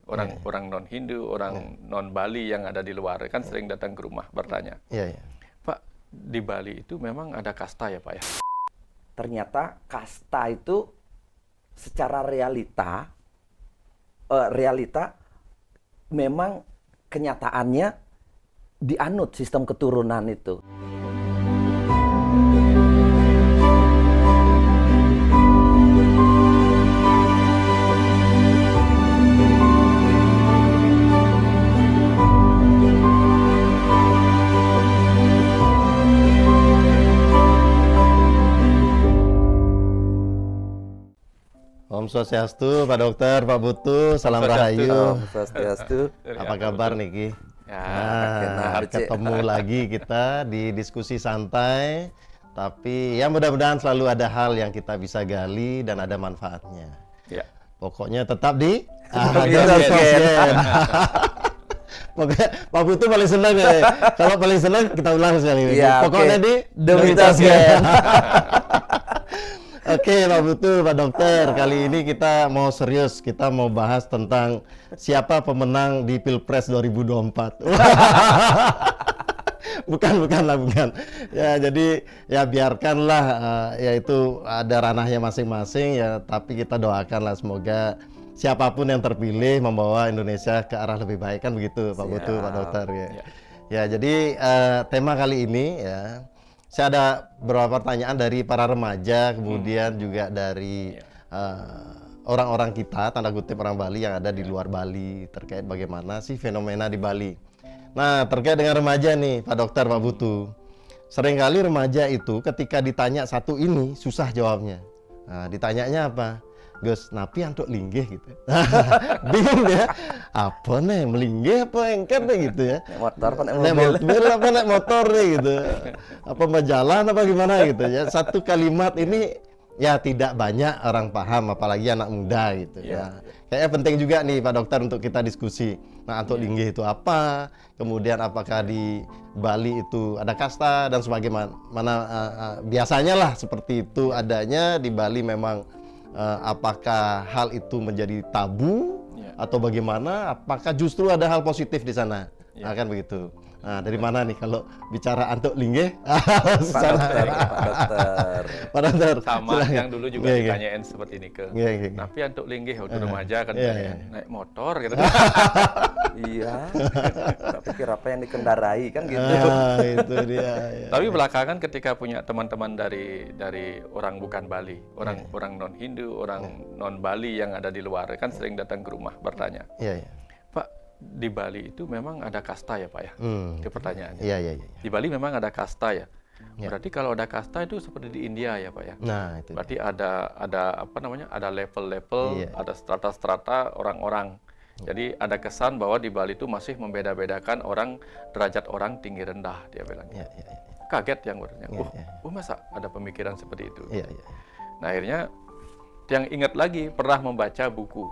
orang non Hindu, orang non Bali yang ada di luar kan sering datang ke rumah bertanya, Pak, di Bali itu memang ada kasta ya Pak ya? Ternyata kasta itu secara realita memang kenyataannya dianut sistem keturunan itu. Om Swastiastu, Pak Dokter, Pak Putu, salam rahayu. Om Swastiastu. Apa kabar Niki? Ya, ketemu lagi kita di diskusi santai, tapi ya mudah-mudahan selalu ada hal yang kita bisa gali dan ada manfaatnya. Ya. Pokoknya tetap di Sosgen. Pokoknya Pak Putu paling senang ya. Kalau paling senang kita ulang sekali. Ya, Pokoknya di Sosgen. Oke, Pak Putu, Pak Dokter, kali ini kita mau serius, kita mau bahas tentang siapa pemenang di Pilpres 2024. Bukan. Ya, jadi ya biarkanlah, yaitu ada ranahnya masing-masing ya, tapi kita doakanlah semoga siapapun yang terpilih membawa Indonesia ke arah lebih baik, kan begitu, Pak Putu, Pak Dokter ya. Ya, jadi tema kali ini ya. Saya ada beberapa pertanyaan dari para remaja, kemudian juga dari orang-orang kita, tanda kutip orang Bali yang ada di luar Bali, terkait bagaimana sih fenomena di Bali. Nah, terkait dengan remaja nih, Pak Dokter, Pak Putu. Seringkali remaja itu ketika ditanya satu ini, susah jawabnya. Nah, ditanyanya apa? Gus, napi antuk linggih gitu. Bingung ya. Apa nih, melinggih apa engket nih gitu ya. Motor apa naik mobil apa naik motor nih gitu. Apa berjalan apa gimana gitu ya. Satu kalimat ini ya tidak banyak orang paham, apalagi anak muda gitu ya. Kayaknya penting juga nih Pak Dokter untuk kita diskusi. Nah, antuk linggih itu apa? Kemudian apakah di Bali itu ada kasta dan sebagaimana biasanya lah seperti itu adanya di Bali memang. Apakah hal itu menjadi tabu atau bagaimana? Apakah justru ada hal positif di sana? Kan begitu. Nah, dari mana nih kalau bicara antuk linggih? Pak Dokter. Sama silakan. Yang dulu juga ditanyain seperti ini ke. Tapi antuk linggih waktu remaja kan naik motor gitu. Iya. Tak pikir apa yang dikendarai kan gitu. Itu dia. Tapi belakangan ketika punya teman-teman dari orang bukan Bali, orang non Hindu, orang non Bali yang ada di luar kan sering datang ke rumah bertanya. Pak, di Bali itu memang ada kasta ya Pak ya? Itu pertanyaannya. Di Bali memang ada kasta ya? Berarti kalau ada kasta itu seperti di India ya Pak ya? Nah, itu. Berarti ada apa namanya? Ada level-level, ada strata-strata orang-orang. Jadi ada kesan bahwa di Bali itu masih membeda-bedakan orang, derajat orang tinggi rendah, dia bilang. Kaget yang bertanya, masa ada pemikiran seperti itu? Nah, akhirnya yang ingat lagi pernah membaca buku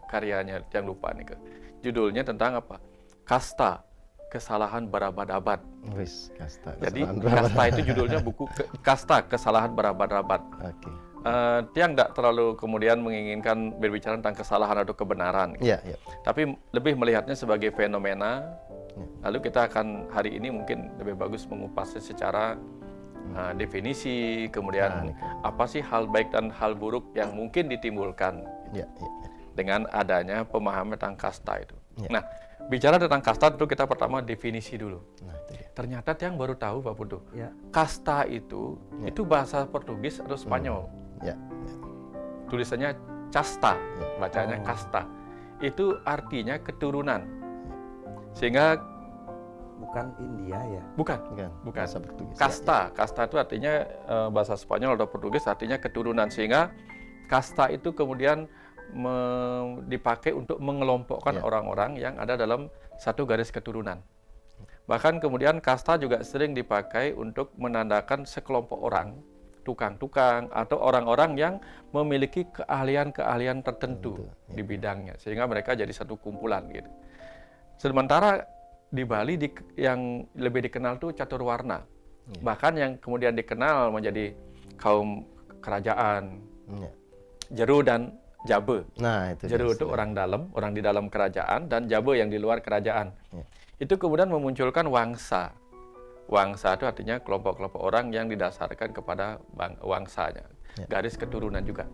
karyanya, yang lupa nih ke. Judulnya tentang apa? Kasta, kesalahan berabad-abad. Jadi kasta itu judulnya buku Kasta, kesalahan berabad-abad. Dia nggak terlalu kemudian menginginkan berbicara tentang kesalahan atau kebenaran. Tapi lebih melihatnya sebagai fenomena. Lalu kita akan hari ini mungkin lebih bagus mengupasnya secara definisi, kemudian apa sih hal baik dan hal buruk yang mungkin ditimbulkan dengan adanya pemahaman tentang kasta itu. Nah, bicara tentang kasta itu kita pertama definisi dulu. Ternyata yang baru tahu Pak Putu, kasta itu bahasa Portugis atau Spanyol. Tulisannya casta, bacanya kasta. Itu artinya keturunan. Sehingga bukan India ya? Bukan. Bahasa Portugis. Kasta itu artinya bahasa Spanyol atau Portugis artinya keturunan. Sehingga kasta itu kemudian dipakai untuk mengelompokkan orang-orang yang ada dalam satu garis keturunan. Bahkan kemudian kasta juga sering dipakai untuk menandakan sekelompok orang, tukang-tukang atau orang-orang yang memiliki keahlian-keahlian tertentu di bidangnya, sehingga mereka jadi satu kumpulan gitu. Sementara di Bali yang lebih dikenal tuh catur warna, bahkan yang kemudian dikenal menjadi kaum kerajaan, Jeru dan jabe. Nah, itu Jeru dia. itu orang dalam, orang di dalam kerajaan, dan jabe yang di luar kerajaan. Ya. Itu kemudian memunculkan wangsa. Wangsa itu artinya kelompok-kelompok orang yang didasarkan kepada wangsanya, garis keturunan juga.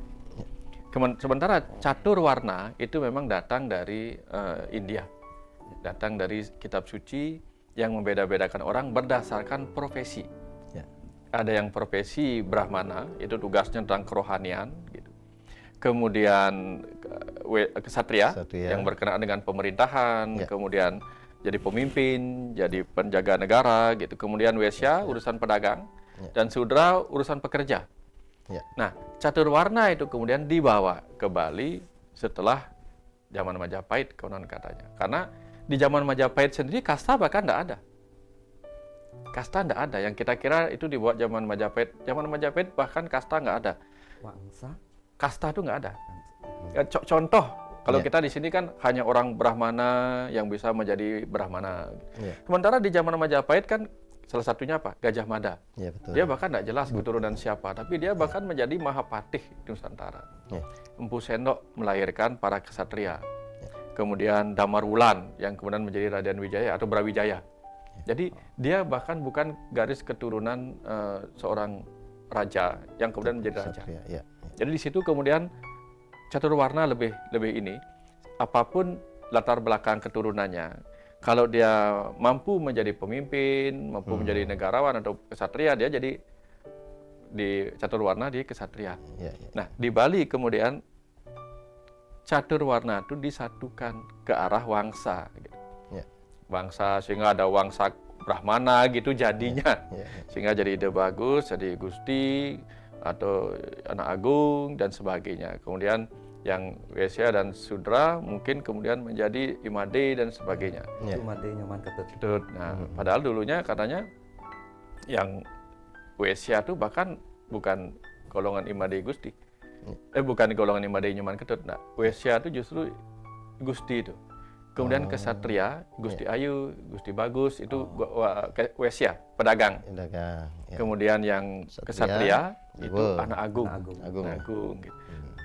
Sementara catur warna itu memang datang dari India, datang dari kitab suci yang membeda-bedakan orang berdasarkan profesi. Ya. Ada yang profesi Brahmana, itu tugasnya tentang kerohanian, gitu. Kemudian kesatria yang berkenaan dengan pemerintahan, kemudian jadi pemimpin, jadi penjaga negara, gitu. Kemudian Wesya urusan pedagang, dan Sudra urusan pekerja. Nah, catur warna itu kemudian dibawa ke Bali setelah zaman Majapahit, konon katanya. Karena di zaman Majapahit sendiri kasta bahkan tidak ada. Kasta tidak ada. Yang kita kira itu dibuat zaman Majapahit. Zaman Majapahit bahkan kasta nggak ada. Wangsa? Kasta itu nggak ada. Contoh, kalau kita di sini kan hanya orang Brahmana yang bisa menjadi Brahmana. Sementara di zaman Majapahit kan salah satunya apa? Gajah Mada. Ya, betul. Dia bahkan tidak jelas keturunan siapa, tapi dia bahkan menjadi Mahapatih Nusantara. Empu Sendok melahirkan para kesatria. Kemudian Damar Wulan yang kemudian menjadi Raden Wijaya atau Brawijaya. Jadi dia bahkan bukan garis keturunan seorang raja yang kemudian menjadi raja. Jadi di situ kemudian catur warna lebih ini, apapun latar belakang keturunannya, kalau dia mampu menjadi pemimpin, mampu menjadi negarawan atau kesatria, dia jadi di catur warna di kesatria. Nah, di Bali kemudian catur warna itu disatukan ke arah wangsa, gitu. Wangsa, sehingga ada wangsa Brahmana gitu jadinya, sehingga jadi ide bagus, jadi Gusti atau anak agung dan sebagainya. Kemudian yang Wesya dan Sudra mungkin kemudian menjadi Imade dan sebagainya. Imade Nyoman Ketut. Nah, padahal dulunya katanya yang Wesya itu bahkan bukan golongan Imade Gusti. Bukan golongan Imade Nyoman Ketut. Nah, Wesya itu justru Gusti itu. Kemudian kesatria, Gusti Ayu, Gusti Bagus, itu Wesya, pedagang. Kemudian yang kesatria itu anak agung. Gitu.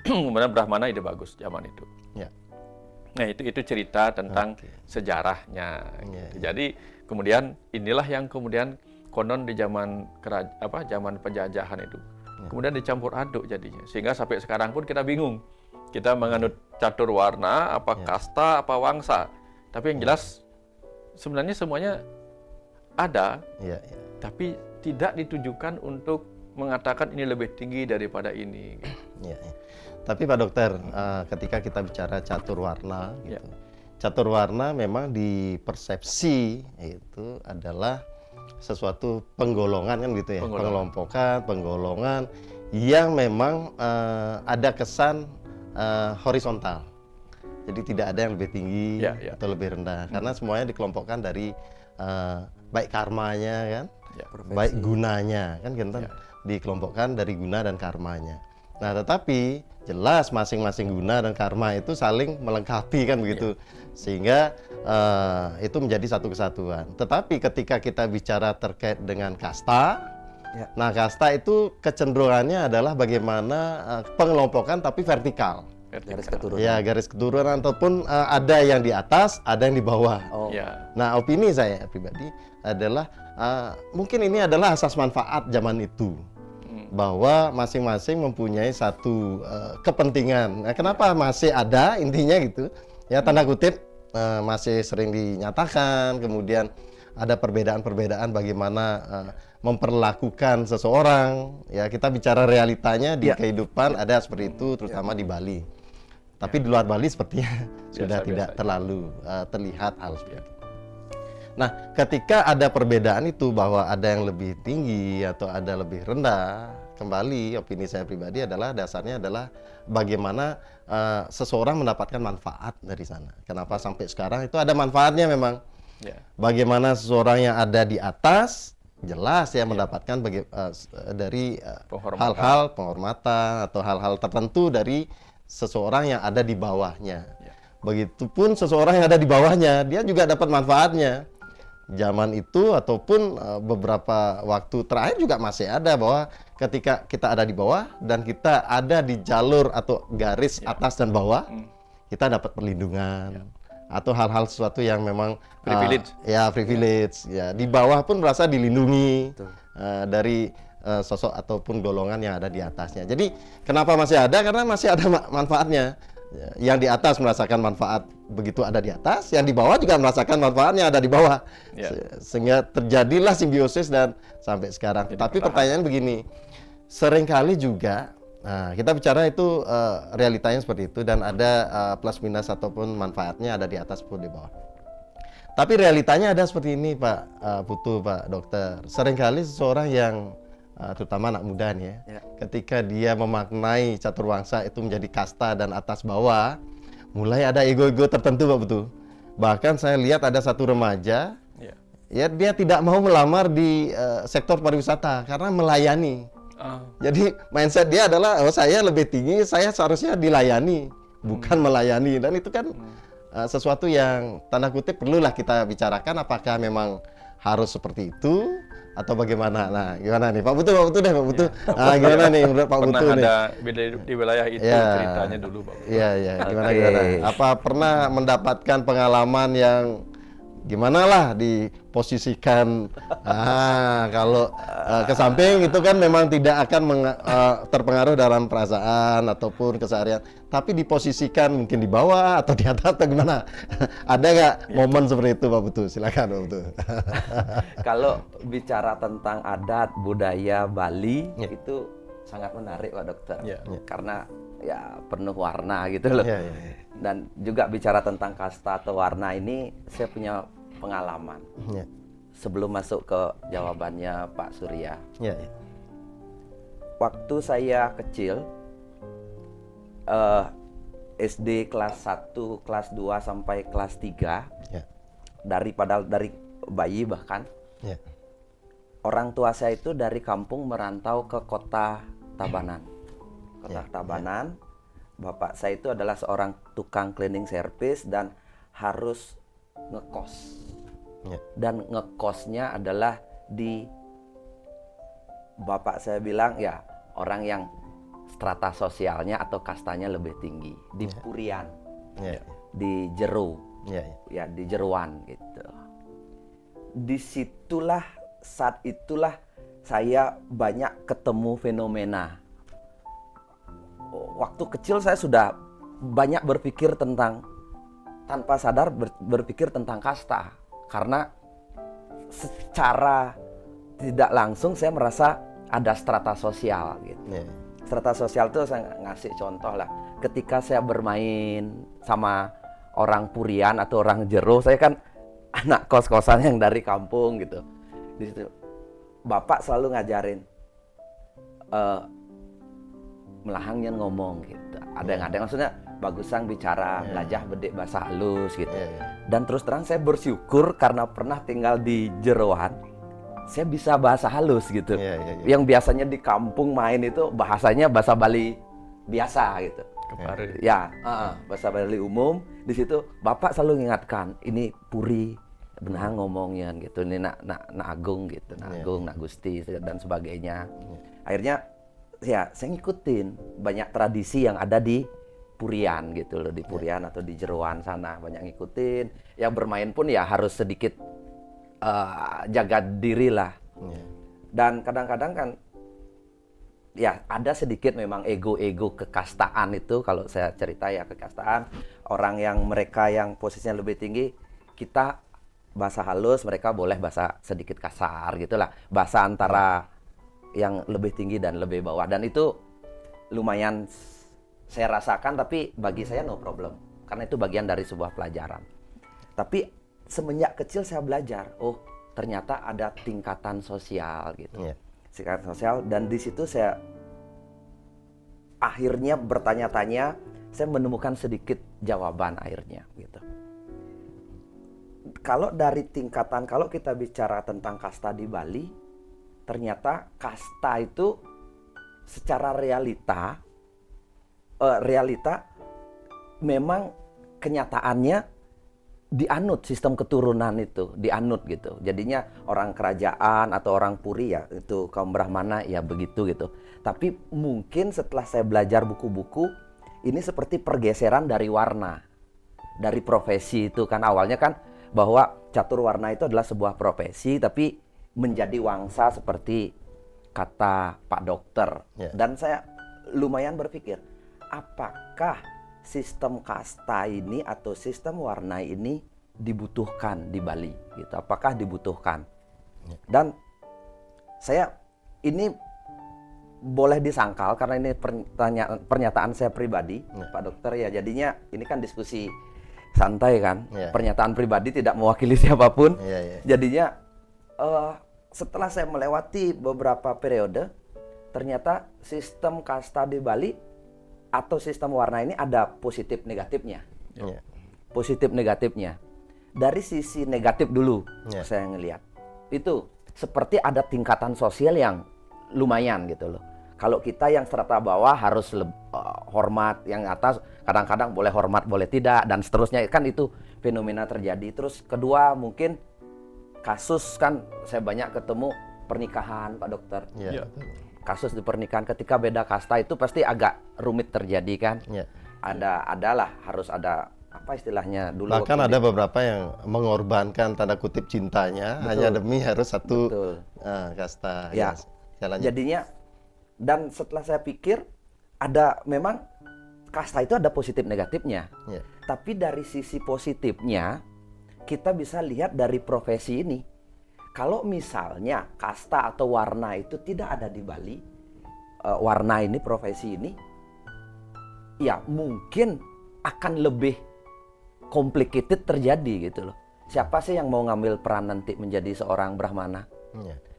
Kemudian Brahmana ide bagus zaman itu. Nah, itu cerita tentang sejarahnya. Gitu. Jadi kemudian inilah yang kemudian konon di zaman zaman penjajahan itu. Kemudian dicampur aduk jadinya. Sehingga sampai sekarang pun kita bingung. Kita menganut catur warna, apa kasta, apa wangsa. Tapi yang jelas sebenarnya semuanya ada, tapi tidak ditujukan untuk mengatakan ini lebih tinggi daripada ini. Tapi Pak Dokter, ketika kita bicara catur warna, gitu, catur warna memang di persepsi itu adalah sesuatu penggolongan kan gitu ya, pengelompokan, penggolongan yang memang ada kesan horizontal. Jadi tidak ada yang lebih tinggi atau lebih rendah, karena semuanya dikelompokkan dari baik karmanya kan, baik gunanya kan, kita dikelompokkan dari guna dan karmanya. Nah, tetapi jelas masing-masing guna dan karma itu saling melengkapi kan begitu, sehingga itu menjadi satu kesatuan. Tetapi ketika kita bicara terkait dengan kasta, nah kasta itu kecenderungannya adalah bagaimana pengelompokan tapi vertikal. Garis keturunan. Ya, garis keturunan, ataupun ada yang di atas, ada yang di bawah. Nah, opini saya pribadi adalah mungkin ini adalah asas manfaat zaman itu. Bahwa masing-masing mempunyai satu kepentingan. Nah, kenapa masih ada intinya gitu? Ya, tanda kutip masih sering dinyatakan, kemudian ada perbedaan-perbedaan bagaimana memperlakukan seseorang. Ya, kita bicara realitanya di kehidupan ada seperti itu, terutama di Bali. Tapi di luar Bali sepertinya sudah tidak terlalu terlihat hal seperti itu. Nah, ketika ada perbedaan itu bahwa ada yang lebih tinggi atau ada lebih rendah, kembali opini saya pribadi adalah dasarnya adalah bagaimana seseorang mendapatkan manfaat dari sana. Kenapa sampai sekarang itu ada manfaatnya memang. Bagaimana seseorang yang ada di atas jelas ya mendapatkan dari hal-hal penghormatan atau hal-hal tertentu dari seseorang yang ada di bawahnya. Begitupun seseorang yang ada di bawahnya, dia juga dapat manfaatnya. Zaman itu ataupun beberapa waktu terakhir juga masih ada bahwa ketika kita ada di bawah dan kita ada di jalur atau garis atas dan bawah, kita dapat perlindungan atau hal-hal sesuatu yang memang privilege. Privilege. Ya, di bawah pun merasa dilindungi dari sosok ataupun golongan yang ada di atasnya. Jadi kenapa masih ada? Karena masih ada manfaatnya. Yang di atas merasakan manfaat begitu ada di atas, yang di bawah juga merasakan manfaatnya ada di bawah. Sehingga terjadilah simbiosis dan sampai sekarang. Tapi pertanyaan begini, seringkali juga kita bicara itu realitanya seperti itu dan ada plus minus ataupun manfaatnya ada di atas pun di bawah. Tapi realitanya ada seperti ini Pak Putu, Pak Dokter. Seringkali seseorang yang terutama anak muda nih ya, ketika dia memaknai caturwangsa itu menjadi kasta dan atas bawah, mulai ada ego-ego tertentu Pak Putu. Bahkan saya lihat ada satu remaja, ya dia tidak mau melamar di sektor pariwisata karena melayani. Jadi mindset dia adalah, oh saya lebih tinggi, saya seharusnya dilayani, bukan melayani. Dan itu kan sesuatu yang tanda kutip perlulah kita bicarakan, apakah memang harus seperti itu atau bagaimana? Nah, gimana nih Pak Putu? Pak Putu deh, Pak Putu. Gimana nih menurut Pak Putu nih? Pernah ada di wilayah itu ceritanya dulu Pak Putu. Iya, gimana? Apa pernah mendapatkan pengalaman yang gimana lah diposisikan kalau ke samping itu kan memang tidak akan terpengaruh dalam perasaan ataupun keseharian, tapi diposisikan mungkin di bawah atau di atas atau gimana? Ada nggak momen seperti itu Pak Putu? Silakan Pak Putu. Kalau bicara tentang adat budaya Bali itu sangat menarik Pak Dokter, karena ya penuh warna gitu loh. Dan juga bicara tentang kasta atau warna ini saya punya pengalaman. Sebelum masuk ke jawabannya Pak Surya. Waktu saya kecil, SD kelas 1, kelas 2 sampai kelas 3, dari bayi bahkan, orang tua saya itu dari kampung merantau ke kota Tabanan. Tabanan, bapak saya itu adalah seorang tukang cleaning service dan harus ngekos. Dan ngekosnya adalah di, bapak saya bilang ya, orang yang strata sosialnya atau kastanya lebih tinggi di Purian, di Jero, ya di Jeruan gitu. Disitulah, saat itulah saya banyak ketemu fenomena. Waktu kecil saya sudah banyak berpikir tentang, tanpa sadar berpikir tentang kasta, karena secara tidak langsung saya merasa ada strata sosial gitu. Strata sosial itu saya ngasih contoh lah. Ketika saya bermain sama orang Purian atau orang Jero, saya kan anak kos-kosan yang dari kampung gitu. Di situ bapak selalu ngajarin melahangnya ngomong gitu. Ada maksudnya bagusang bicara, belajar bedek bahasa halus gitu. Dan terus terang saya bersyukur karena pernah tinggal di Jeroan, saya bisa bahasa halus gitu. Yang biasanya di kampung main itu bahasanya bahasa Bali biasa gitu. Bahasa Bali umum. Di situ bapak selalu mengingatkan, ini Puri, benar ngomongnya gitu. Ini nak agung gitu, nak agung, nak gusti dan sebagainya. Akhirnya ya saya ngikutin banyak tradisi yang ada di Purian gitu loh, di Purian atau di Jeroan sana banyak ngikutin. Yang bermain pun ya harus sedikit jaga diri lah. Dan kadang-kadang kan ya ada sedikit memang ego-ego kekastaan itu, kalau saya cerita ya kekastaan, orang yang mereka yang posisinya lebih tinggi, kita bahasa halus, mereka boleh bahasa sedikit kasar gitulah. Bahasa antara yang lebih tinggi dan lebih bawah, dan itu lumayan saya rasakan, tapi bagi saya no problem, karena itu bagian dari sebuah pelajaran. Tapi semenjak kecil saya belajar, oh ternyata ada tingkatan sosial gitu, tingkatan sosial, dan di situ saya akhirnya bertanya-tanya, saya menemukan sedikit jawaban akhirnya gitu. Kalau dari tingkatan, kalau kita bicara tentang kasta di Bali, ternyata kasta itu secara realita memang kenyataannya dianut sistem keturunan itu, dianut gitu. Jadinya orang kerajaan atau orang puri ya itu kaum Brahmana ya begitu gitu. Tapi mungkin setelah saya belajar buku-buku, ini seperti pergeseran dari warna, dari profesi itu kan awalnya kan bahwa catur warna itu adalah sebuah profesi, tapi menjadi wangsa seperti kata Pak Dokter. Dan saya lumayan berpikir, apakah sistem kasta ini atau sistem warna ini dibutuhkan di Bali gitu. Apakah dibutuhkan? Dan saya ini boleh disangkal karena ini pernyataan saya pribadi, Pak Dokter ya. Jadinya ini kan diskusi santai kan. Pernyataan pribadi tidak mewakili siapapun. Jadinya setelah saya melewati beberapa periode, ternyata sistem kasta di Bali atau sistem warna ini ada positif negatifnya. Positif negatifnya. Dari sisi negatif dulu saya ngelihat. Itu seperti ada tingkatan sosial yang lumayan gitu loh. Kalau kita yang strata bawah harus hormat, yang atas kadang-kadang boleh hormat, boleh tidak, dan seterusnya kan itu fenomena terjadi. Terus kedua mungkin kasus kan saya banyak ketemu pernikahan Pak Dokter. Kasus di pernikahan ketika beda kasta itu pasti agak rumit terjadi kan. Harus ada apa istilahnya dulu. Bahkan ada beberapa yang mengorbankan tanda kutip cintanya hanya demi harus satu kasta. Jadinya dan setelah saya pikir ada memang kasta itu ada positif negatifnya. Tapi dari sisi positifnya kita bisa lihat dari profesi ini. Kalau misalnya kasta atau warna itu tidak ada di Bali, warna ini, profesi ini, ya mungkin akan lebih complicated terjadi gitu loh. Siapa sih yang mau ngambil peran nanti menjadi seorang Brahmana?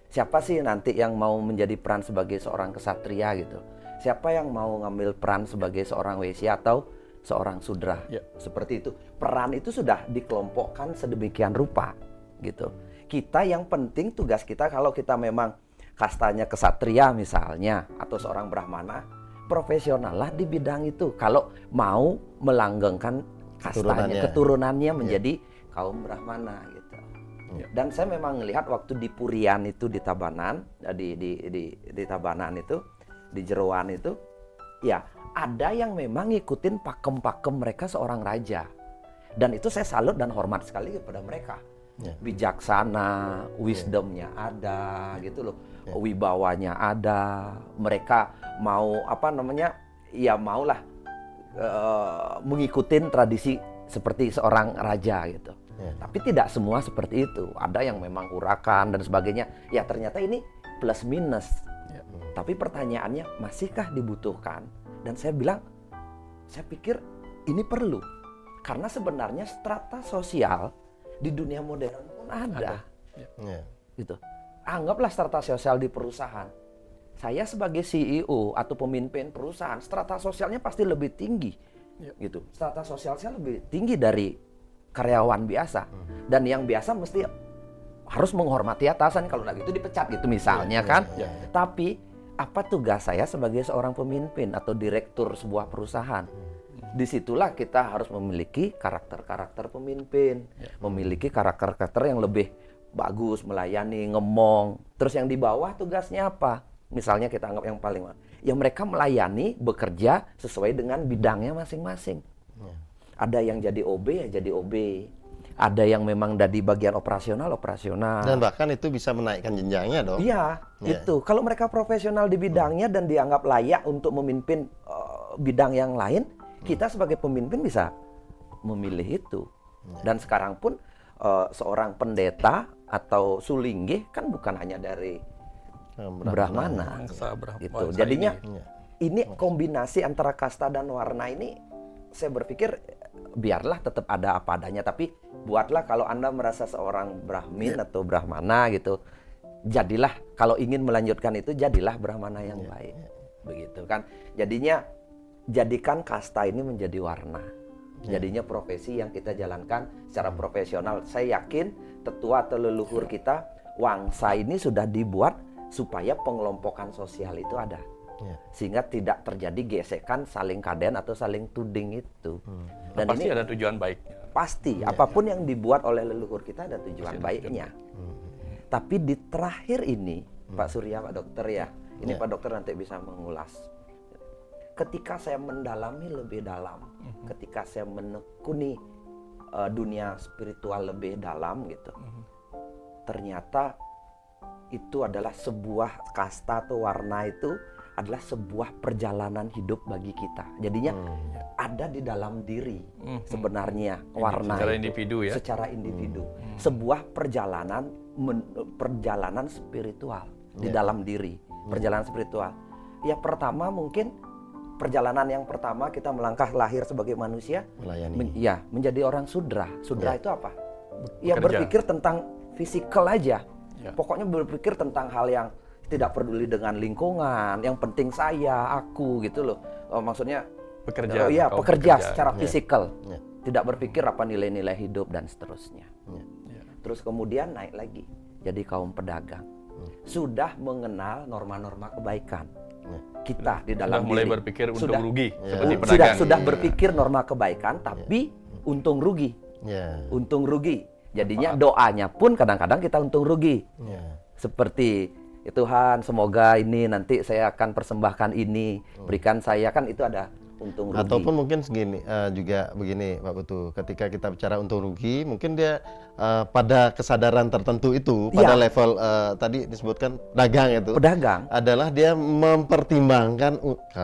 Siapa sih nanti yang mau menjadi peran sebagai seorang kesatria gitu? Siapa yang mau ngambil peran sebagai seorang Waisya atau seorang Sudra? Seperti itu. Peran itu sudah dikelompokkan sedemikian rupa gitu. Kita yang penting tugas kita kalau kita memang kastanya kesatria misalnya atau seorang Brahmana, profesional lah di bidang itu. Kalau mau melanggengkan kastanya, keturunannya menjadi kaum Brahmana gitu. Dan saya memang melihat waktu di Purian itu di Tabanan, di Tabanan itu, di Jeroan itu, ya ada yang memang ngikutin pakem-pakem mereka seorang raja. Dan itu saya salut dan hormat sekali kepada mereka. Bijaksana, wisdomnya ada gitu loh, wibawanya ada, mereka mau maulah mengikutin tradisi seperti seorang raja gitu. Tapi tidak semua seperti itu, ada yang memang urakan dan sebagainya. Ya ternyata ini plus minus. Tapi pertanyaannya masihkah dibutuhkan? Dan saya bilang, saya pikir ini perlu karena sebenarnya strata sosial di dunia modern pun ada. Gitu. Anggaplah strata sosial di perusahaan. Saya sebagai CEO atau pemimpin perusahaan, strata sosialnya pasti lebih tinggi. Gitu. Strata sosial saya lebih tinggi dari karyawan biasa. Dan yang biasa mesti harus menghormati atasan, kalau nggak gitu dipecat gitu misalnya kan. Tapi apa tugas saya sebagai seorang pemimpin atau direktur sebuah perusahaan? Disitulah kita harus memiliki karakter-karakter pemimpin, memiliki karakter-karakter yang lebih bagus, melayani, ngomong. Terus yang di bawah tugasnya apa? Misalnya kita anggap yang paling, ya mereka melayani, bekerja sesuai dengan bidangnya masing-masing. Ada yang jadi OB, ya jadi OB. Ada yang memang dari bagian operasional. Dan bahkan itu bisa menaikkan jenjangnya dong. Iya, itu. Kalau mereka profesional di bidangnya dan dianggap layak untuk memimpin bidang yang lain, kita sebagai pemimpin bisa memilih itu. Dan sekarang pun seorang pendeta atau sulinggih kan bukan hanya dari Brahmana. Gitu. Jadinya ini kombinasi antara kasta dan warna ini, saya berpikir biarlah tetap ada apa adanya, tapi buatlah kalau Anda merasa seorang Brahmin atau Brahmana gitu, jadilah kalau ingin melanjutkan itu jadilah Brahmana yang baik. Begitu kan. Jadinya jadikan kasta ini menjadi warna. Jadinya profesi yang kita jalankan secara profesional. Saya yakin tetua atau leluhur kita, wangsa ini sudah dibuat supaya pengelompokan sosial itu ada. Sehingga tidak terjadi gesekan, saling kaden atau saling tuding itu. Dan pasti ada tujuan baiknya. pasti apapun yang dibuat oleh leluhur kita ada tujuan baiknya. Tapi di terakhir ini, Pak Surya, Pak Dokter ya, ini Pak Dokter nanti bisa mengulas. Ketika saya mendalami lebih dalam, ketika saya menekuni dunia spiritual lebih dalam gitu, ternyata itu adalah sebuah kasta atau warna itu adalah sebuah perjalanan hidup bagi kita. Jadinya ada di dalam diri sebenarnya warna secara itu, individu ya. secara individu. Sebuah perjalanan perjalanan spiritual di dalam diri, perjalanan spiritual. Ya pertama mungkin perjalanan yang pertama kita melangkah lahir sebagai manusia, menjadi orang sudra. Sudra itu apa? Ya berpikir tentang fisikal aja. Pokoknya berpikir tentang hal yang tidak peduli dengan lingkungan, yang penting saya, aku gitu loh. Maksudnya pekerja. Pekerja secara fisikal. Tidak berpikir apa nilai-nilai hidup dan seterusnya. Terus kemudian naik lagi jadi kaum pedagang. Sudah mengenal norma-norma kebaikan. Kita di dalam mulai diri berpikir untung rugi seperti pedagang. Sudah berpikir norma kebaikan tapi untung rugi. Untung rugi. Jadinya doanya pun kadang-kadang kita untung rugi. Seperti Tuhan, semoga ini nanti saya akan persembahkan ini, berikan saya, kan itu ada untung rugi. Ataupun mungkin segini juga begini Pak Putu, ketika kita bicara untung rugi, mungkin dia pada kesadaran tertentu itu, pada level tadi disebutkan pedagang adalah dia mempertimbangkan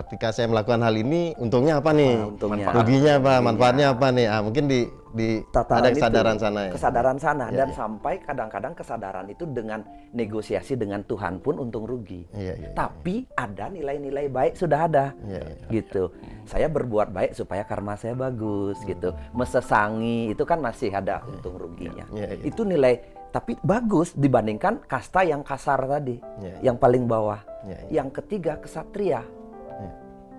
ketika saya melakukan hal ini untungnya apa nih, ruginya apa, manfaatnya apa nih, mungkin ada kesadaran sana ya. Kesadaran sana dan sampai kadang-kadang kesadaran itu dengan negosiasi dengan Tuhan pun untung rugi. Tapi ada nilai-nilai baik sudah ada. Gitu. Saya berbuat baik supaya karma saya bagus gitu. Mesesangi itu kan masih ada untung ruginya. Itu nilai tapi bagus dibandingkan kasta yang kasar tadi, yang paling bawah. Yang ketiga kesatria.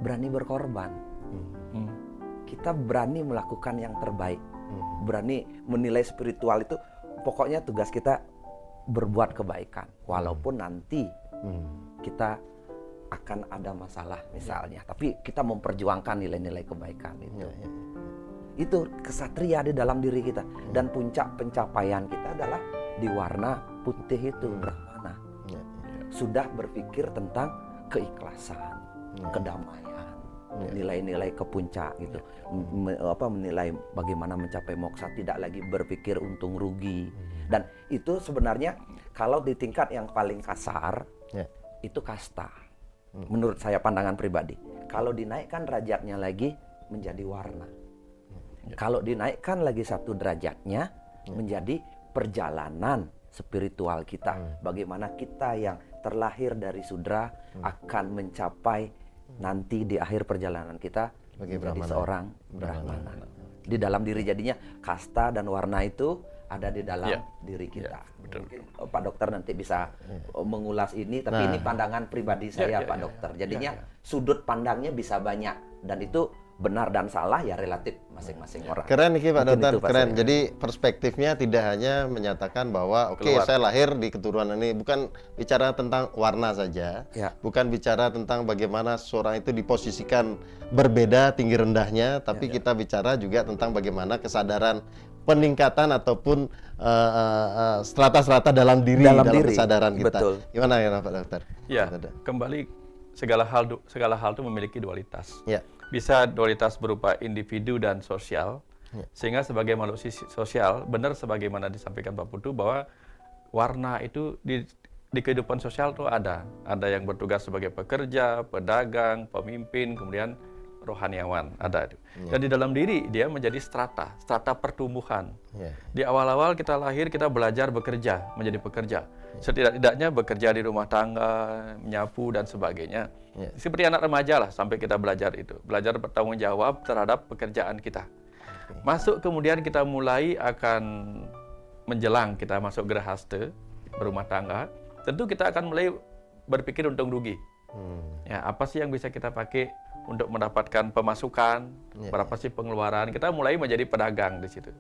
Berani berkorban. Kita berani melakukan yang terbaik. Berani menilai spiritual itu, pokoknya tugas kita berbuat kebaikan walaupun nanti kita akan ada masalah misalnya, tapi kita memperjuangkan nilai-nilai kebaikan itu. Itu kesatria di dalam diri kita, dan puncak pencapaian kita adalah di warna putih itu, Brahmana. Sudah berpikir tentang keikhlasan, kedamaian, nilai-nilai ke puncak gitu, menilai bagaimana mencapai moksa, tidak lagi berpikir untung rugi. Dan itu sebenarnya kalau di tingkat yang paling kasar itu kasta, menurut saya pandangan pribadi. Kalau dinaikkan derajatnya lagi menjadi warna, kalau dinaikkan lagi satu derajatnya menjadi perjalanan spiritual kita, bagaimana kita yang terlahir dari sudra akan mencapai nanti di akhir perjalanan kita menjadi seorang Brahmana. Di dalam diri jadinya kasta dan warna itu ada di dalam diri kita. Mungkin Pak Dokter nanti bisa mengulas ini, tapi ini pandangan pribadi saya Pak Dokter. Jadinya sudut pandangnya bisa banyak, dan itu benar dan salah ya relatif masing-masing orang. Keren nih Pak Dokter, keren. Jadi perspektifnya tidak hanya menyatakan bahwa saya lahir di keturunan ini, bukan bicara tentang warna saja, bukan bicara tentang bagaimana seorang itu diposisikan berbeda tinggi rendahnya, tapi kita bicara juga tentang bagaimana kesadaran peningkatan ataupun strata-strata dalam diri, dalam kesadaran kita. Betul. Gimana ya Pak Dokter? Ya, kembali segala hal itu memiliki dualitas. Bisa dualitas berupa individu dan sosial, sehingga sebagai makhluk sosial, benar sebagaimana disampaikan Pak Putu bahwa warna itu di kehidupan sosial itu ada yang bertugas sebagai pekerja, pedagang, pemimpin, kemudian rohaniawan, ada itu. Dan di dalam diri dia menjadi strata pertumbuhan. Di awal-awal kita lahir, kita belajar bekerja, menjadi pekerja. Setidak-tidaknya bekerja di rumah tangga, menyapu dan sebagainya. Seperti anak remaja lah, sampai kita belajar itu. Belajar bertanggung jawab terhadap pekerjaan kita. Masuk kemudian kita mulai akan menjelang kita masuk gerahaste, berumah tangga, tentu kita akan mulai berpikir untung rugi. Apa sih yang bisa kita pakai untuk mendapatkan pemasukan, berapa sih pengeluaran, kita mulai menjadi pedagang di situ.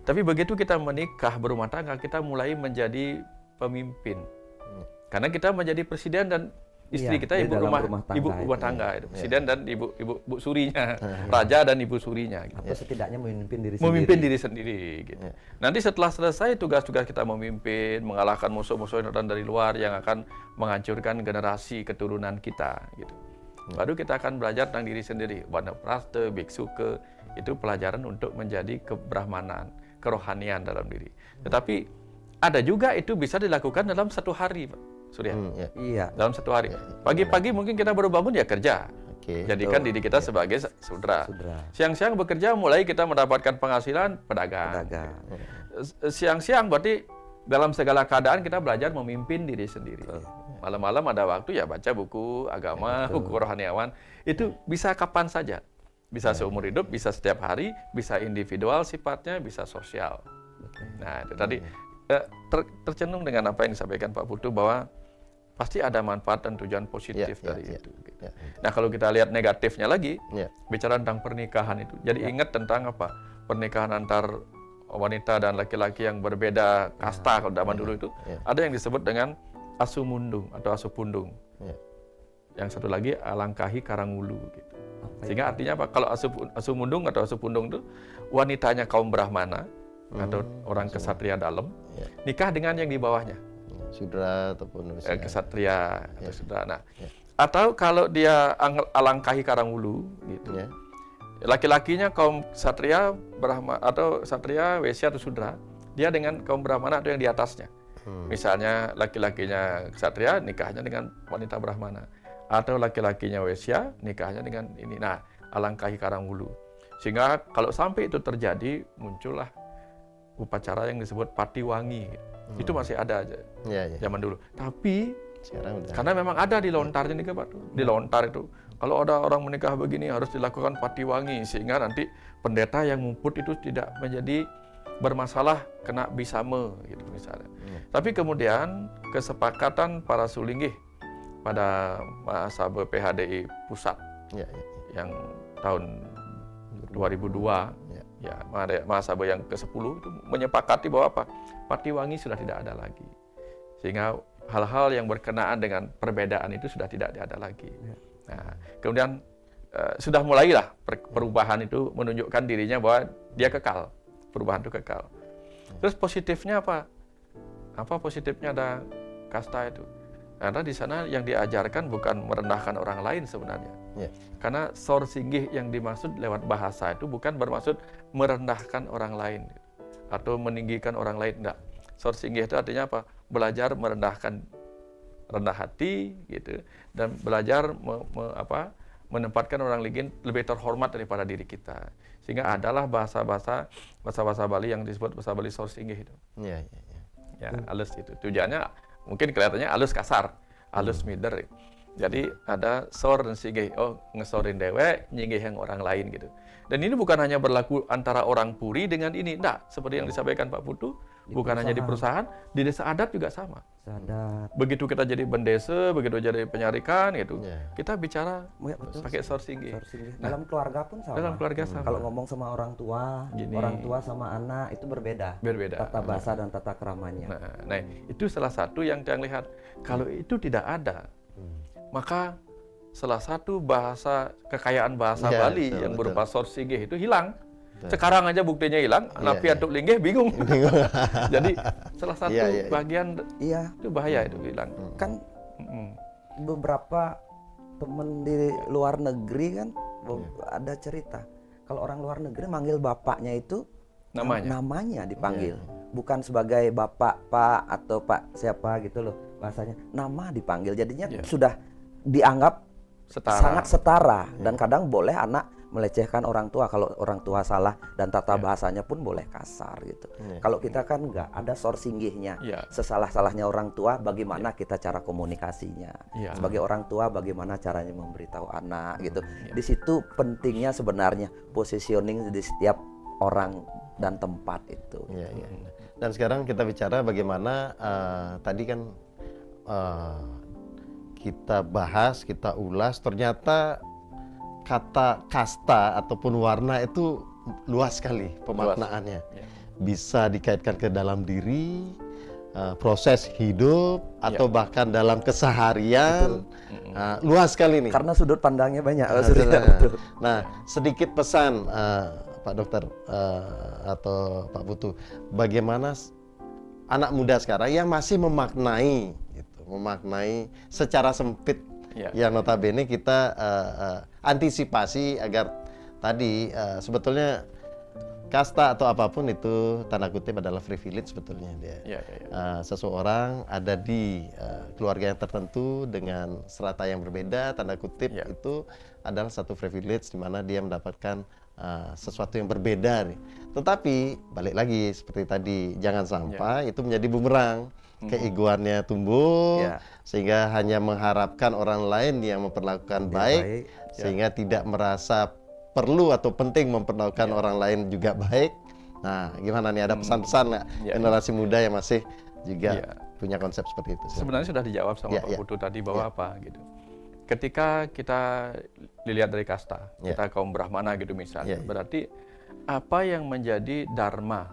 Tapi begitu kita menikah, berumah tangga, kita mulai menjadi pemimpin. Karena kita menjadi presiden dan istri kita ibu rumah tangga itu. Presiden dan ibu surinya, raja dan ibu surinya. Gitu. Atau setidaknya memimpin diri sendiri. Gitu. Nanti setelah selesai tugas-tugas kita memimpin, mengalahkan musuh-musuh yang datang dari luar yang akan menghancurkan generasi keturunan kita. Gitu. Baru kita akan belajar tentang diri sendiri. Vanaprastha, biksuke, itu pelajaran untuk menjadi kebrahmanan, kerohanian dalam diri. Tetapi ada juga itu bisa dilakukan dalam satu hari, Pak Surya. Iya. Dalam satu hari. Pagi-pagi mungkin kita baru bangun ya kerja. Jadikan diri kita sebagai sudra. Siang-siang bekerja, mulai kita mendapatkan penghasilan pedagang. Siang-siang berarti dalam segala keadaan kita belajar memimpin diri sendiri. Malam-malam ada waktu ya baca buku agama, buku rohaniawan. Itu bisa kapan saja. Bisa seumur hidup, bisa setiap hari, bisa individual sifatnya, bisa sosial. Nah, itu tadi tercenung dengan apa yang disampaikan Pak Putu bahwa pasti ada manfaat dan tujuan positif dari itu. Gitu. Nah, kalau kita lihat negatifnya lagi, bicara tentang pernikahan itu. Jadi ingat tentang apa? Pernikahan antar wanita dan laki-laki yang berbeda kasta kalau zaman dulu itu. Ada yang disebut dengan asumundung atau asupundung. Yang satu lagi alangkahi karangulu gitu. Sehingga artinya apa? Kalau asumundung atau asupundung itu wanitanya kaum Brahmana atau orang kesatria dalam nikah dengan yang di bawahnya. Sudra ataupun kesatria atau sudra. Nah, atau kalau dia alangkahi karangulu gitu. Laki-lakinya kaum satria Brahma atau satria, wesya atau sudra, dia dengan kaum Brahmana atau yang di atasnya. Misalnya laki-lakinya kesatria nikahnya dengan wanita Brahmana atau laki-lakinya wesya nikahnya dengan ini. Nah, alangkahi karangulu. Sehingga kalau sampai itu terjadi muncullah upacara yang disebut patiwangi. Itu masih ada aja zaman dulu. Tapi sekarang udah. Karena memang ada di lontarnya nih Pak. Di lontar itu kalau ada orang menikah begini harus dilakukan patiwangi sehingga nanti pendeta yang mumput itu tidak menjadi bermasalah kena bisame gitu misalnya. Tapi kemudian kesepakatan para sulinggih pada Mahasabha PHDI pusat yang tahun 2002 Mahasabha yang ke-10 itu menyepakati bahwa apa? Patiwangi sudah tidak ada lagi. Sehingga hal-hal yang berkenaan dengan perbedaan itu sudah tidak ada lagi. Nah, kemudian sudah mulailah perubahan itu menunjukkan dirinya bahwa dia kekal. Perubahan itu kekal. Terus positifnya apa? Apa positifnya ada kasta itu? Karena di sana yang diajarkan bukan merendahkan orang lain sebenarnya. Karena sor singgih yang dimaksud lewat bahasa itu bukan bermaksud merendahkan orang lain atau meninggikan orang lain, enggak. Sor singgih itu artinya apa? Belajar merendahkan rendah hati gitu dan belajar menempatkan orang lain lebih terhormat daripada diri kita. Sehingga adalah bahasa-bahasa Bali yang disebut bahasa Bali sor singgih itu. Ya, halus itu. Tujuannya mungkin kelihatannya halus kasar, halus mider. Jadi ada sor dan singgih. Oh, ngesorin dewek, nyinggih yang orang lain gitu. Dan ini bukan hanya berlaku antara orang Puri dengan ini. Enggak, seperti yang disampaikan Pak Putu, bukan hanya di perusahaan, di desa adat juga sama. Begitu kita jadi bendesa, begitu jadi penyarikan gitu, kita bicara pakai sor singgih. Dalam keluarga pun sama. Dalam keluarga sama. Kalau ngomong sama orang tua sama anak itu berbeda. Tata bahasa dan tata keramanya. Nah, itu salah satu yang kita lihat. Kalau itu tidak ada, maka salah satu kekayaan bahasa Bali yang berupa sor singgih itu hilang. Sekarang aja buktinya hilang, Napi Atuk Linggih bingung. Jadi salah satu bagian itu bahaya itu hilang. Kan beberapa temen di luar negeri kan ada cerita. Kalau orang luar negeri manggil bapaknya itu namanya dipanggil. Bukan sebagai bapak, pak atau pak siapa gitu loh bahasanya. Nama dipanggil. Jadinya sudah dianggap sangat setara dan kadang boleh anak melecehkan orang tua kalau orang tua salah dan tata bahasanya pun boleh kasar gitu. Kalau kita kan enggak ada sor singgihnya. Sesalah-salahnya orang tua bagaimana kita cara komunikasinya. Sebagai orang tua bagaimana caranya memberitahu anak gitu. Di situ pentingnya sebenarnya positioning di setiap orang dan tempat itu. Dan sekarang kita bicara bagaimana tadi kan kita bahas, kita ulas, ternyata kata kasta ataupun warna itu luas sekali pemaknaannya. Bisa dikaitkan ke dalam diri, proses hidup atau bahkan dalam keseharian. Luas sekali nih. Karena sudut pandangnya banyak. Nah, sedikit pesan Pak Dokter atau Pak Putu, bagaimana anak muda sekarang yang masih memaknai secara sempit, yang notabene kita antisipasi agar tadi sebetulnya kasta atau apapun itu tanda kutip adalah privilege sebetulnya dia. Seseorang ada di keluarga yang tertentu dengan strata yang berbeda, tanda kutip itu adalah satu privilege di mana dia mendapatkan sesuatu yang berbeda nih. Tetapi balik lagi seperti tadi, jangan sampai itu menjadi bumerang. Keegoannya tumbuh sehingga hanya mengharapkan orang lain yang memperlakukan baik sehingga tidak merasa perlu atau penting memperlakukan orang lain juga baik. Nah, gimana nih, ada pesan-pesan nggak generasi muda yang masih juga punya konsep seperti itu? Sebenarnya sudah dijawab sama Pak Putu tadi bahwa apa gitu. Ketika kita dilihat dari kasta, kita kaum Brahmana gitu misalnya, berarti apa yang menjadi dharma,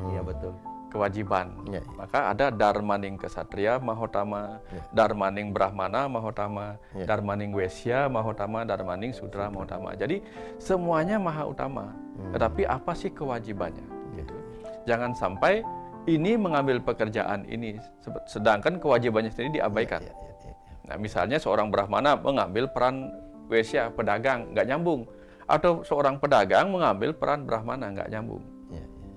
iya betul, kewajiban. Maka ada dharmaning kesatria mahotama, dharmaning brahmana mahotama, dharmaning wesya mahotama, dharmaning sudra mahotama. Jadi semuanya maha utama. Tetapi apa sih kewajibannya? Gitu. Jangan sampai ini mengambil pekerjaan ini, sedangkan kewajibannya sendiri diabaikan. Nah, misalnya seorang brahmana mengambil peran wesya, pedagang, nggak nyambung. Atau seorang pedagang mengambil peran brahmana, nggak nyambung.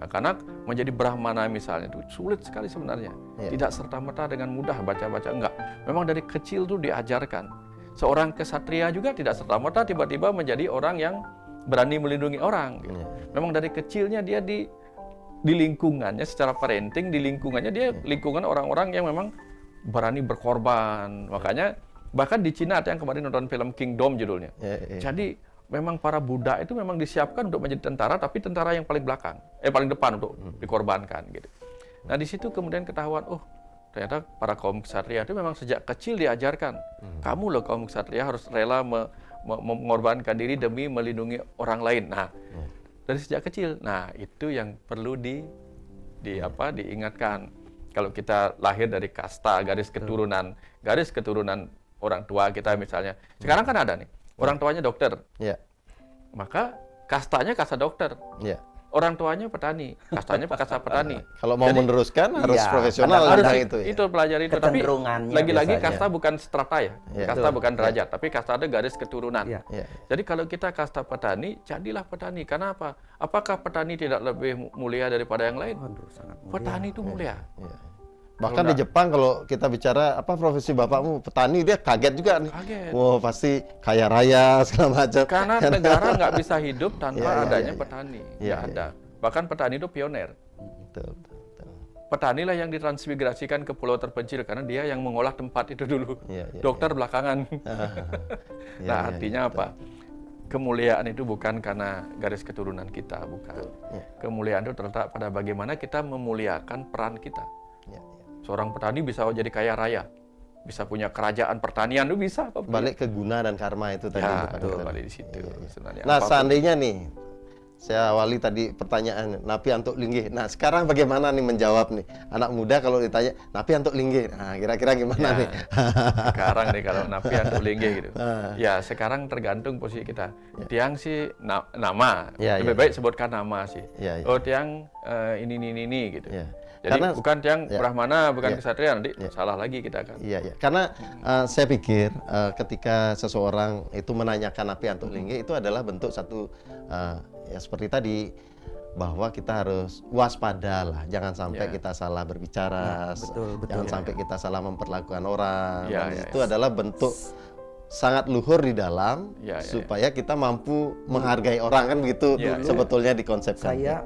Nah, karena menjadi brahmana misalnya itu sulit sekali sebenarnya. Tidak serta-merta dengan mudah baca-baca, enggak. Memang dari kecil tuh diajarkan. Seorang kesatria juga tidak serta-merta tiba-tiba menjadi orang yang berani melindungi orang. Gitu. Memang dari kecilnya dia di lingkungannya secara parenting, di lingkungannya dia lingkungan orang-orang yang memang berani berkorban. Makanya bahkan di Cina ada yang kemarin nonton film Kingdom judulnya. Jadi memang para Buddha itu memang disiapkan untuk menjadi tentara, tapi tentara yang paling belakang, paling depan untuk dikorbankan gitu. Nah di situ kemudian ketahuan, ternyata para kaum ksatria itu memang sejak kecil diajarkan, kamu loh kaum ksatria harus rela mengorbankan diri demi melindungi orang lain. Nah dari sejak kecil, nah itu yang perlu diingatkan. Kalau kita lahir dari kasta, garis keturunan orang tua kita misalnya. Sekarang kan ada nih, orang tuanya dokter. Maka kastanya kasta dokter. Orang tuanya petani, kastanya kasta petani. Kalau mau meneruskan harus profesional harus itu. Itu pelajari itu. Tapi lagi-lagi kasta bukan strata ya. Kasta bukan derajat, tapi kasta ada garis keturunan. Jadi kalau kita kasta petani, jadilah petani. Karena apa? Apakah petani tidak lebih mulia daripada yang lain? Sangat mulia. Petani itu mulia. Bahkan di Jepang kalau kita bicara apa profesi bapakmu petani, dia kaget juga nih. Wow, pasti kaya raya segala macam. Karena negara nggak bisa hidup tanpa adanya petani. Nggak ada. Bahkan petani itu pioner. Betul. Petanilah yang ditransmigrasikan ke pulau terpencil karena dia yang mengolah tempat itu dulu. Dokter belakangan. Nah, artinya apa? Kemuliaan itu bukan karena garis keturunan kita, bukan. Kemuliaan itu terletak pada bagaimana kita memuliakan peran kita. Seorang petani bisa jadi kaya raya, bisa punya kerajaan pertanian, itu bisa. Balik ke guna dan karma itu tadi. Balik di situ. Nah, seandainya nih, saya awali tadi pertanyaan, napi antuk linggih. Nah, sekarang bagaimana nih menjawab nih? Anak muda kalau ditanya, napi antuk linggih. Nah, kira-kira gimana nih? Sekarang nih kalau napi antuk linggih gitu. Ya, sekarang tergantung posisi kita. Tiang sih nama, lebih baik sebutkan nama sih. Oh, tiang ini gitu. Jadi karena, bukan tiang Brahmana, bukan kesatria, nanti salah lagi kita kan. Karena saya pikir ketika seseorang itu menanyakan napi antuk linggih itu adalah bentuk satu ya seperti tadi, bahwa kita harus waspada lah, jangan sampai kita salah berbicara, jangan sampai kita salah memperlakukan orang. Itu adalah bentuk sangat luhur di dalam supaya kita mampu menghargai orang, kan begitu sebetulnya dikonsepkan. Saya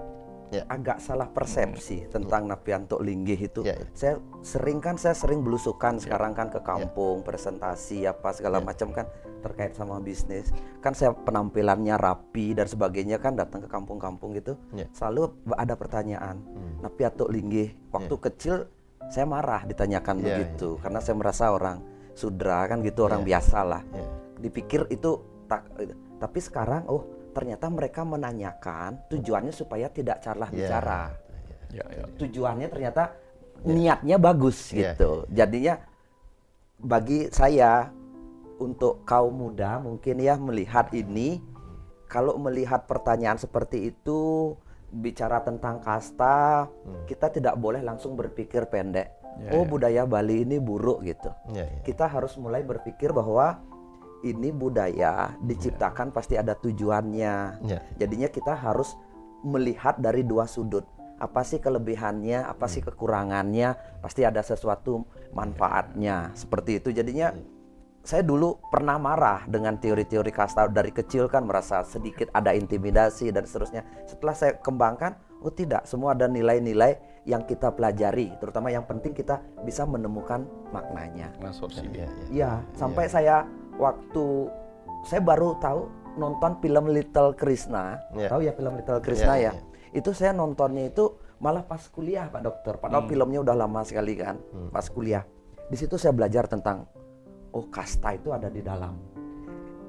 agak salah persepsi tentang napi antuk linggih itu. Saya sering belusukan sekarang kan ke kampung, presentasi apa segala macam kan terkait sama bisnis. Kan saya penampilannya rapi dan sebagainya kan, datang ke kampung-kampung gitu. Selalu ada pertanyaan, napi antuk linggih. Waktu kecil saya marah ditanyakan begitu karena saya merasa orang sudra kan gitu, orang biasa lah. Dipikir itu tapi sekarang ternyata mereka menanyakan tujuannya supaya tidak salah bicara. Tujuannya ternyata niatnya bagus gitu. Jadinya bagi saya untuk kaum muda mungkin ya melihat ini, kalau melihat pertanyaan seperti itu bicara tentang kasta, kita tidak boleh langsung berpikir pendek. Budaya Bali ini buruk gitu. Kita harus mulai berpikir bahwa ini budaya diciptakan pasti ada tujuannya. Jadinya kita harus melihat dari dua sudut. Apa sih kelebihannya, apa sih kekurangannya, pasti ada sesuatu manfaatnya. Seperti itu. Jadinya saya dulu pernah marah dengan teori-teori kasta dari kecil kan, merasa sedikit ada intimidasi dan seterusnya. Setelah saya kembangkan, oh tidak, semua ada nilai-nilai yang kita pelajari, terutama yang penting kita bisa menemukan maknanya. Iya, sampai saya waktu saya baru tahu nonton film Little Krishna, tahu ya film Little Krishna ya? Itu saya nontonnya itu malah pas kuliah Pak Dokter, padahal filmnya udah lama sekali kan, pas kuliah. Di situ saya belajar tentang kasta itu ada di dalam.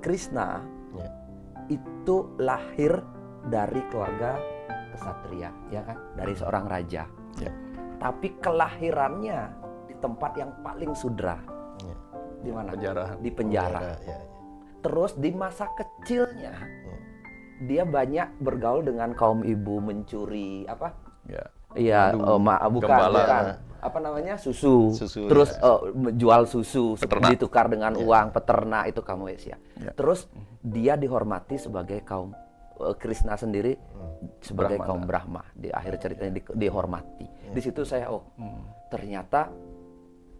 Krishna itu lahir dari keluarga kesatria, ya kan, dari seorang raja. Tapi kelahirannya di tempat yang paling sudra. Di mana? Di penjara. Terus di masa kecilnya dia banyak bergaul dengan kaum ibu, mencuri apa? Bukan. Apa namanya? Susu. Terus jual susu, ditukar dengan uang, peternak itu kamu ya. Terus dia dihormati sebagai kaum Krishna sendiri sebagai kaum Brahma. Di akhir ceritanya dihormati. Di situ saya ternyata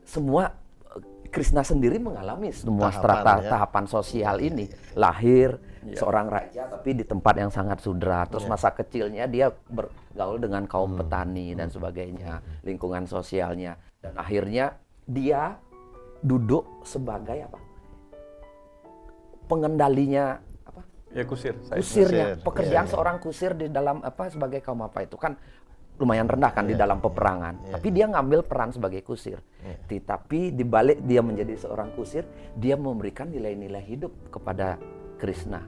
semua Krishna sendiri mengalami semua tahapan sosial ini. Lahir seorang raja tapi di tempat yang sangat sudra. Terus masa kecilnya dia bergaul dengan kaum petani dan sebagainya, lingkungan sosialnya. Dan akhirnya dia duduk sebagai apa? Pengendalinya apa? Ya kusirnya. Pekerjaan seorang kusir di dalam apa sebagai kaum apa itu kan lumayan rendah kan di dalam peperangan. Tapi dia ngambil peran sebagai kusir. Tapi di balik dia menjadi seorang kusir, dia memberikan nilai-nilai hidup kepada Krishna.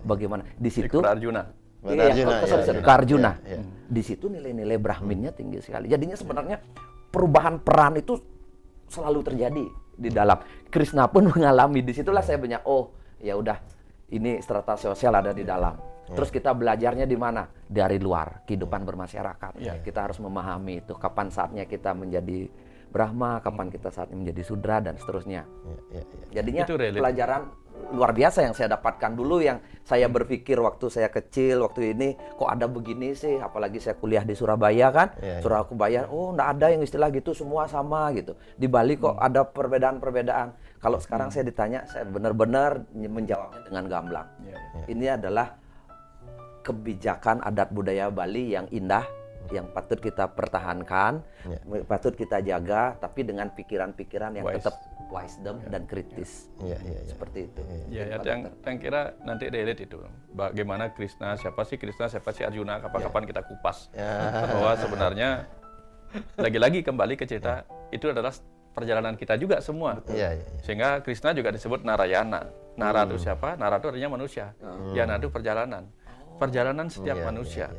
Bagaimana? Di situ Arjuna. Di situ nilai-nilai Brahminnya tinggi sekali. Jadinya sebenarnya perubahan peran itu selalu terjadi di dalam. Krishna pun mengalami. Disitulah saya banyak ya udah ini strata sosial ada di dalam. Terus kita belajarnya di mana? Dari luar, kehidupan bermasyarakat. Kita harus memahami itu. Kapan saatnya kita menjadi Brahma, kapan kita saatnya menjadi Sudra, dan seterusnya. Jadinya pelajaran luar biasa yang saya dapatkan dulu, yang saya berpikir waktu saya kecil, waktu ini, kok ada begini sih? Apalagi saya kuliah di Surabaya kan? Surabaya, enggak ada yang istilah gitu, semua sama gitu. Di Bali kok ada perbedaan-perbedaan. Kalau sekarang saya ditanya, saya benar-benar menjawabnya dengan gamblang. Ini adalah kebijakan adat budaya Bali yang indah, yang patut kita pertahankan, patut kita jaga, tapi dengan pikiran-pikiran yang tetap wisdom dan kritis. Seperti itu. Yang kira nanti relate itu. Bagaimana Krishna, siapa sih Arjuna, kapan-kapan kita kupas. Bahwa sebenarnya lagi-lagi kembali ke cerita, itu adalah perjalanan kita juga semua. Sehingga Krishna juga disebut Narayana. Nara itu siapa? Nara itu artinya manusia. Yana itu perjalanan. Perjalanan setiap manusia.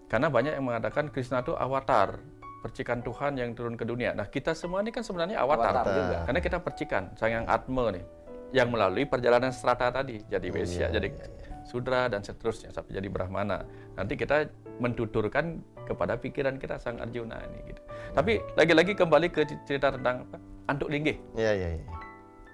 Karena banyak yang mengatakan Krishna itu avatar, percikan Tuhan yang turun ke dunia. Nah, kita semua ini kan sebenarnya avatar juga. Karena kita percikan, Sangyang Atma nih, yang melalui perjalanan strata tadi, jadi Wesya, jadi Sudra dan seterusnya sampai jadi Brahmana. Nanti kita mentuturkan kepada pikiran kita Sang Arjuna ini gitu. Tapi lagi-lagi kembali ke cerita tentang Anduk Linggih.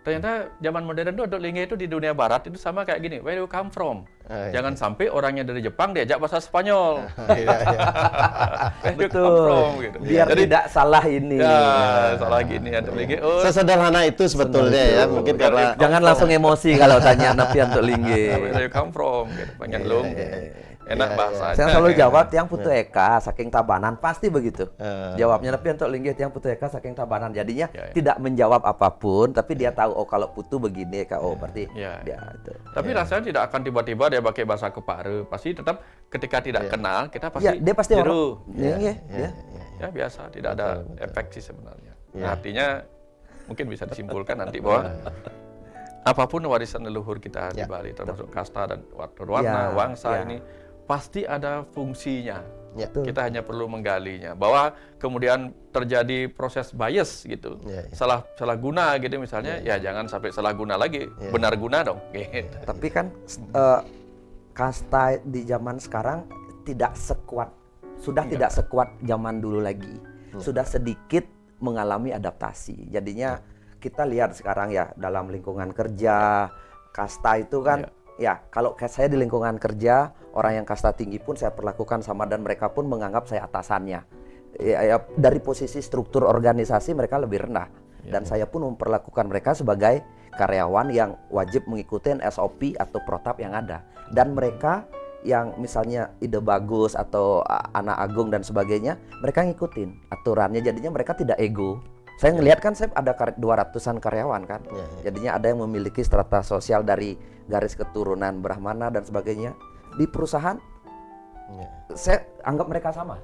Ternyata zaman modern itu Anduk Linggih itu di dunia barat itu sama kayak gini, where you come from. Jangan sampai orangnya dari Jepang diajak bahasa Spanyol. Where you come from gitu. Biar jadi, tidak salah ini. Salah gini Anduk Linggih. Sesederhana itu sebetulnya ya, mungkin karena jangan langsung emosi kalau tanya Napi Anduk Linggih. Where you come from gitu. Pengen lung. Enak bahasanya. Saya selalu jawab tiang Putu Eka saking Tabanan, pasti begitu. Jawabnya tapi untuk Linggih tiang Putu Eka saking Tabanan. Jadinya tidak menjawab apapun, tapi dia tahu kalau Putu begini Eka, berarti dia itu. Tapi rasanya tidak akan tiba-tiba dia pakai bahasa Kepare. Pasti tetap ketika tidak kenal kita pasti dia pasti jeru. Ya biasa, tidak ada efek sih sebenarnya. Nah, artinya mungkin bisa disimpulkan nanti bahwa apapun warisan leluhur kita di Bali, termasuk kasta dan warna, wangsa ini pasti ada fungsinya. Ya. Kita hanya perlu menggalinya. Bahwa kemudian terjadi proses bias gitu, salah guna gitu misalnya, ya jangan sampai salah guna lagi, benar guna dong. Gitu. Tapi kan kasta di zaman sekarang tidak sekuat zaman dulu lagi. Sudah sedikit mengalami adaptasi. Jadinya kita lihat sekarang ya dalam lingkungan kerja, kasta itu kan ya kalau saya di lingkungan kerja, orang yang kasta tinggi pun saya perlakukan sama dan mereka pun menganggap saya atasannya. Ya, dari posisi struktur organisasi mereka lebih rendah dan saya pun memperlakukan mereka sebagai karyawan yang wajib mengikuti SOP atau protap yang ada. Dan mereka yang misalnya ide bagus atau anak agung dan sebagainya, mereka ngikutin aturannya, jadinya mereka tidak ego. Saya ngelihat kan saya ada 200-an karyawan kan, jadinya ada yang memiliki strata sosial dari garis keturunan Brahmana dan sebagainya. Di perusahaan, saya anggap mereka sama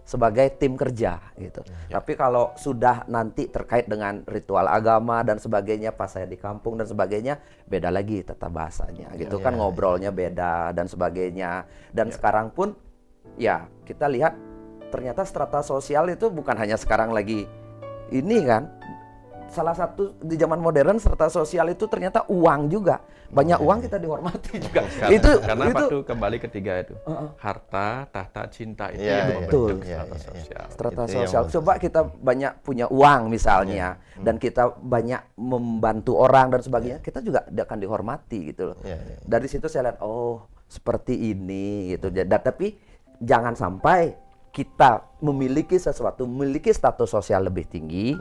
sebagai tim kerja gitu. Tapi kalau sudah nanti terkait dengan ritual agama dan sebagainya, pas saya di kampung dan sebagainya, beda lagi tata bahasanya gitu kan, ngobrolnya beda dan sebagainya. Dan sekarang pun ya kita lihat ternyata strata sosial itu bukan hanya sekarang lagi ini kan, salah satu di zaman modern strata sosial itu ternyata uang juga. Banyak uang kita dihormati juga. Karena apa tuh kembali ketiga itu. Harta, tahta, cinta itu yang membentuk strata sosial. Strata sosial. Coba kita banyak punya uang misalnya dan kita banyak membantu orang dan sebagainya, kita juga akan dihormati gitu loh. Dari situ saya lihat oh, seperti ini gitu. Tapi jangan sampai kita memiliki sesuatu, memiliki status sosial lebih tinggi,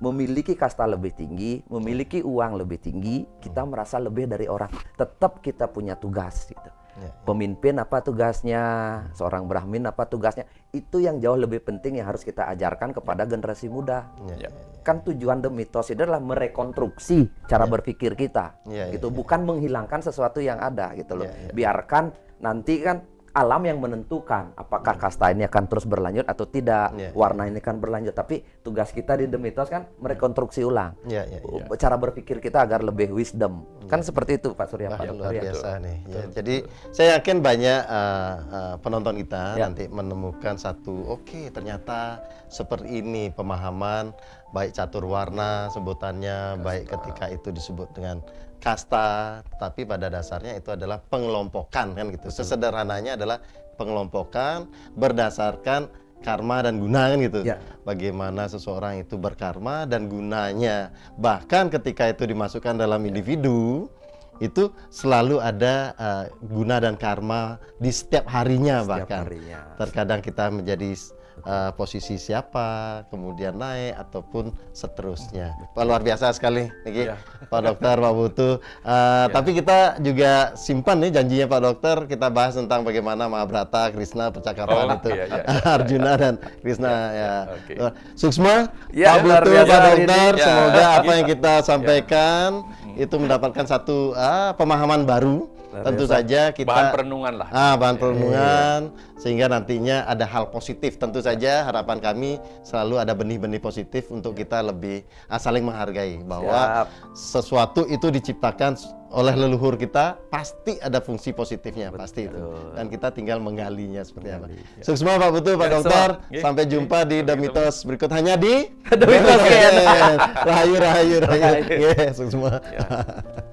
memiliki kasta lebih tinggi, memiliki uang lebih tinggi, kita merasa lebih dari orang. Tetap kita punya tugas gitu. Pemimpin apa tugasnya, seorang Brahmin apa tugasnya, itu yang jauh lebih penting yang harus kita ajarkan kepada generasi muda. Kan tujuan The Mythos itu adalah merekonstruksi cara berpikir kita, gitu, bukan menghilangkan sesuatu yang ada gitu loh. Biarkan nanti kan alam yang menentukan apakah kasta ini akan terus berlanjut atau tidak, warna ini kan berlanjut. Tapi tugas kita di The Mythos kan merekonstruksi ulang cara berpikir kita agar lebih wisdom. Kan seperti itu Pak Surya. Luar biasa nih. Jadi saya yakin banyak penonton kita nanti menemukan satu, ternyata seperti ini pemahaman baik catur warna sebutannya, baik ketika itu disebut dengan kasta, tapi pada dasarnya itu adalah pengelompokan kan gitu. Sesederhananya adalah pengelompokan berdasarkan karma dan guna kan gitu. Bagaimana seseorang itu berkarma dan gunanya. Bahkan ketika itu dimasukkan dalam individu, itu selalu ada guna dan karma di setiap harinya bahkan. Terkadang kita menjadi posisi siapa, kemudian naik ataupun seterusnya. Luar biasa sekali Niki, Pak Dokter, Pak Putu. Tapi kita juga simpan nih janjinya Pak Dokter, kita bahas tentang bagaimana Mahabharata, Krishna, percakapan itu Arjuna dan Krishna Suksma, Pak Putu, Pak Dokter, semoga apa yang kita sampaikan itu mendapatkan satu pemahaman baru. Tentu saja kita bahan perenungan lah. Bahan perenungan sehingga nantinya ada hal positif. Tentu saja harapan kami selalu ada benih-benih positif untuk kita lebih saling menghargai bahwa sesuatu itu diciptakan oleh leluhur kita, pasti ada fungsi positifnya. Pasti itu. Dan kita tinggal menggalinya seperti apa. Suksma Pak Putu, Pak Dokter. Sampai jumpa di The Mythos berikut hanya di The Mythos. Rahayu. Suksma.